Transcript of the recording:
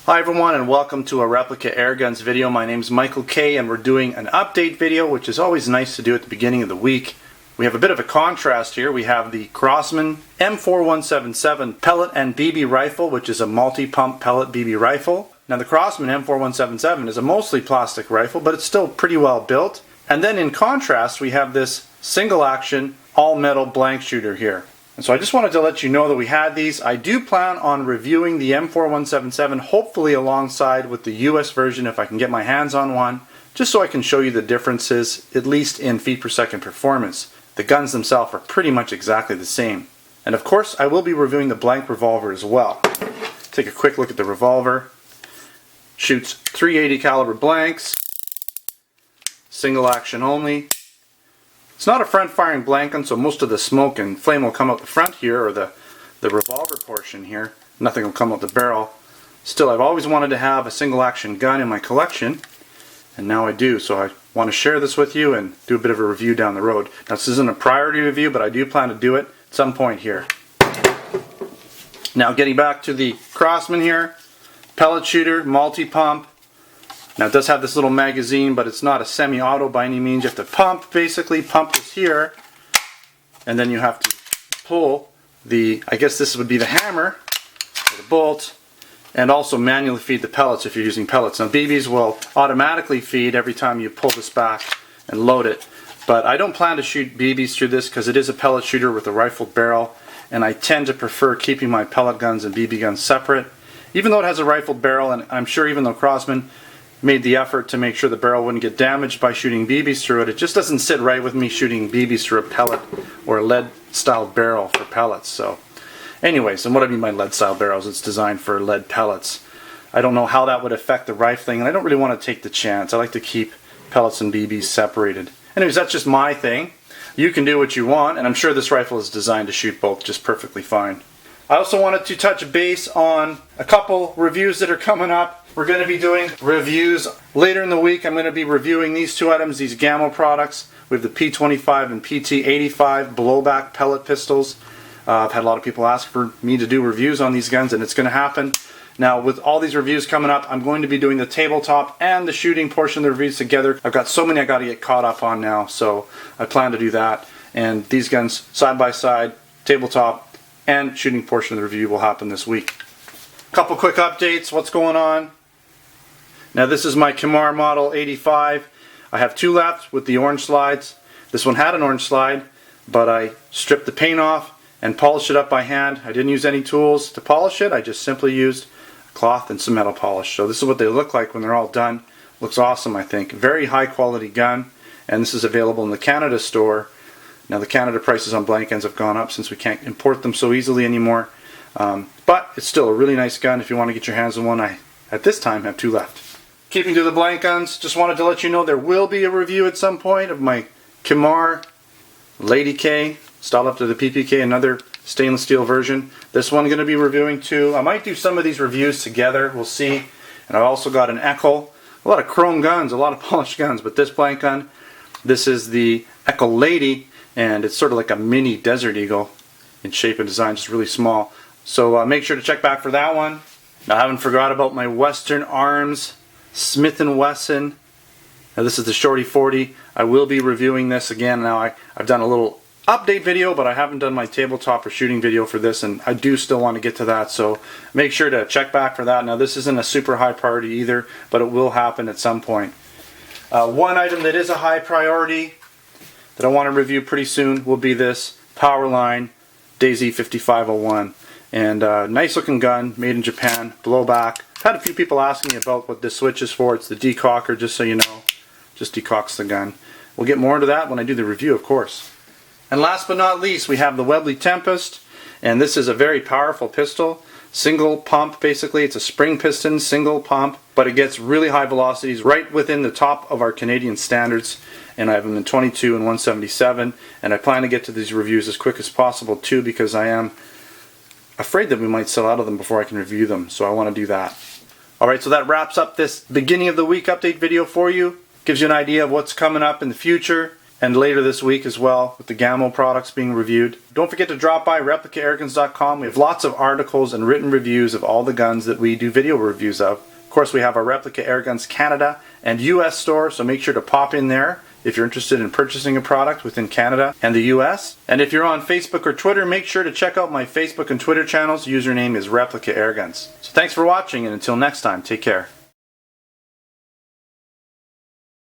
Hi everyone, and welcome to a Replica Airguns video. My name is Michael K, and we're doing an update video, which is always nice to do at the beginning of the week. We have a bit of a contrast here. We have the Crosman M4-177 pellet and BB rifle, which is a multi-pump pellet BB rifle. Now the Crosman M4-177 is a mostly plastic rifle, but it's still pretty well built. And then in contrast, we have this single action all metal blank shooter here. And so I just wanted to let you know that we had these. I do plan on reviewing the M4-177, hopefully alongside with the US version if I can get my hands on one, just so I can show you the differences, at least in feet per second performance. The guns themselves are pretty much exactly the same. And of course, I will be reviewing the blank revolver as well. Take a quick look at the revolver. Shoots .380 caliber blanks, single action only. It's not a front-firing blank gun, so most of the smoke and flame will come out the front here, or the revolver portion here. Nothing will come out the barrel. Still, I've always wanted to have a single-action gun in my collection, and now I do. So I want to share this with you and do a bit of a review down the road. Now, this isn't a priority review, but I do plan to do it at some point here. Now, getting back to the Crosman here, pellet shooter, multi-pump. Now it does have this little magazine, but it's not a semi-auto by any means. You have to pump, basically, pump this here, and then you have to pull the, I guess this would be the hammer, or the bolt, and also manually feed the pellets if you're using pellets. Now BBs will automatically feed every time you pull this back and load it, but I don't plan to shoot BBs through this because it is a pellet shooter with a rifled barrel, and I tend to prefer keeping my pellet guns and BB guns separate. Even though it has a rifled barrel, and I'm sure even though Crosman made the effort to make sure the barrel wouldn't get damaged by shooting BBs through it, it just doesn't sit right with me shooting BBs through a pellet or a lead style barrel for pellets. So anyways, and what I mean by lead style barrels, it's designed for lead pellets. I don't know how that would affect the rifling, and I don't really want to take the chance. I like to keep pellets and BBs separated. Anyways, that's just my thing. You can do what you want, and I'm sure this rifle is designed to shoot both just perfectly fine. I also wanted to touch base on a couple reviews that are coming up. We're going to be doing reviews later in the week. I'm going to be reviewing these two items, these Gamma products. We have the P25 and PT85 blowback pellet pistols. I've had a lot of people ask for me to do reviews on these guns, and it's going to happen. Now, with all these reviews coming up, I'm going to be doing the tabletop and the shooting portion of the reviews together. I've got so many I got to get caught up on now, so I plan to do that. And these guns, side by side, tabletop and shooting portion of the review will happen this week. Couple quick updates. What's going on? Now this is my Kamar model 85. I have two left with the orange slides. This one had an orange slide, but I stripped the paint off and polished it up by hand. I didn't use any tools to polish it. I just simply used cloth and some metal polish. So this is what they look like when they're all done. Looks awesome, I think. Very high quality gun, and this is available in the Canada store. Now the Canada prices on blank ends have gone up since we can't import them so easily anymore. But it's still a really nice gun if you want to get your hands on one. I, at this time, have two left. Keeping to the blank guns, just wanted to let you know there will be a review at some point of my Kamar Lady K, styled up to the PPK, another stainless steel version. This one I'm going to be reviewing too. I might do some of these reviews together, we'll see. And I've also got an Echo, a lot of chrome guns, a lot of polished guns, but this blank gun, this is the Echo Lady, and it's sort of like a mini Desert Eagle in shape and design, just really small. So make sure to check back for that one. Now, I haven't forgot about my Western Arms Smith & Wesson. Now this is the Shorty 40. I will be reviewing this again. Now I've done a little update video, but I haven't done my tabletop or shooting video for this, and I do still want to get to that, so make sure to check back for that. Now this isn't a super high priority either, but it will happen at some point. One item that is a high priority that I want to review pretty soon will be this Powerline Daisy 5501. And nice looking gun, made in Japan, blowback. Had a few people asking me about what this switch is for. It's the decocker, just so you know. Just decocks the gun. We'll get more into that when I do the review, of course. And last but not least, we have the Webley Tempest. And this is a very powerful pistol. Single pump, basically. It's a spring piston, single pump. But it gets really high velocities, right within the top of our Canadian standards. And I have them in 22 and 177. And I plan to get to these reviews as quick as possible, too, because I am afraid that we might sell out of them before I can review them, so I want to do that. Alright, so that wraps up this beginning of the week update video for you. Gives you an idea of what's coming up in the future, and later this week as well with the Gammo products being reviewed. Don't forget to drop by replicaAirguns.com. We have lots of articles and written reviews of all the guns that we do video reviews of. Of course, we have our Replica Airguns Canada and US store, so make sure to pop in there if you're interested in purchasing a product within Canada and the US. And if you're on Facebook or Twitter, make sure to check out my Facebook and Twitter channels. Username is Replica Airguns. So thanks for watching, and until next time, take care.